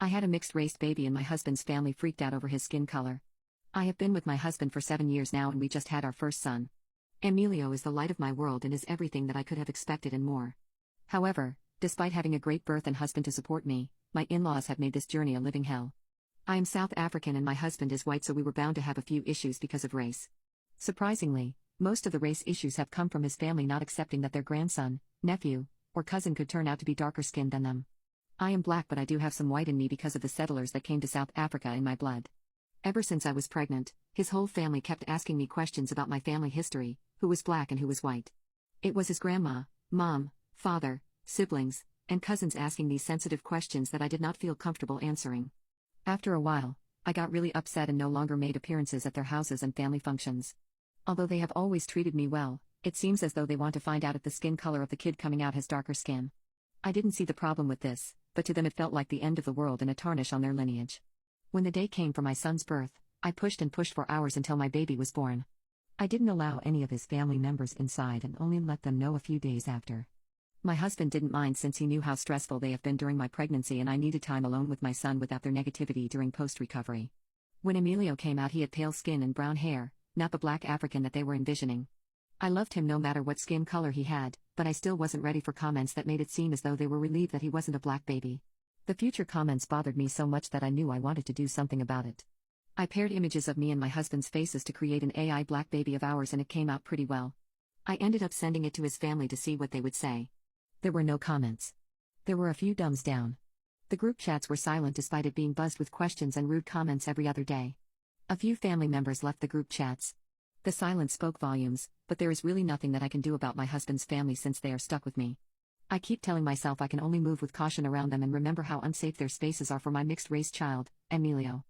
I had a mixed-race baby and my husband's family freaked out over his skin color. I have been with my husband for 7 years now and we just had our first son. Emilio is the light of my world and is everything that I could have expected and more. However, despite having a great birth and husband to support me, my in-laws have made this journey a living hell. I am South African and my husband is white, so we were bound to have a few issues because of race. Surprisingly, most of the race issues have come from his family not accepting that their grandson, nephew, or cousin could turn out to be darker skinned than them. I am black, but I do have some white in me because of the settlers that came to South Africa in my blood. Ever since I was pregnant, his whole family kept asking me questions about my family history, who was black and who was white. It was his grandma, mom, father, siblings, and cousins asking these sensitive questions that I did not feel comfortable answering. After a while, I got really upset and no longer made appearances at their houses and family functions. Although they have always treated me well, it seems as though they want to find out if the skin color of the kid coming out has darker skin. I didn't see the problem with this, but to them it felt like the end of the world and a tarnish on their lineage. When the day came for my son's birth, I pushed and pushed for hours until my baby was born. I didn't allow any of his family members inside and only let them know a few days after. My husband didn't mind since he knew how stressful they have been during my pregnancy and I needed time alone with my son without their negativity during post-recovery. When Emilio came out, he had pale skin and brown hair, not the black African that they were envisioning. I loved him no matter what skin color he had, but I still wasn't ready for comments that made it seem as though they were relieved that he wasn't a black baby. The future comments bothered me so much that I knew I wanted to do something about it. I paired images of me and my husband's faces to create an AI black baby of ours and it came out pretty well. I ended up sending it to his family to see what they would say. There were no comments. There were a few thumbs down. The group chats were silent despite it being buzzed with questions and rude comments every other day. A few family members left the group chats. The silence spoke volumes, but there is really nothing that I can do about my husband's family since they are stuck with me. I keep telling myself I can only move with caution around them and remember how unsafe their spaces are for my mixed-race child, Emilio.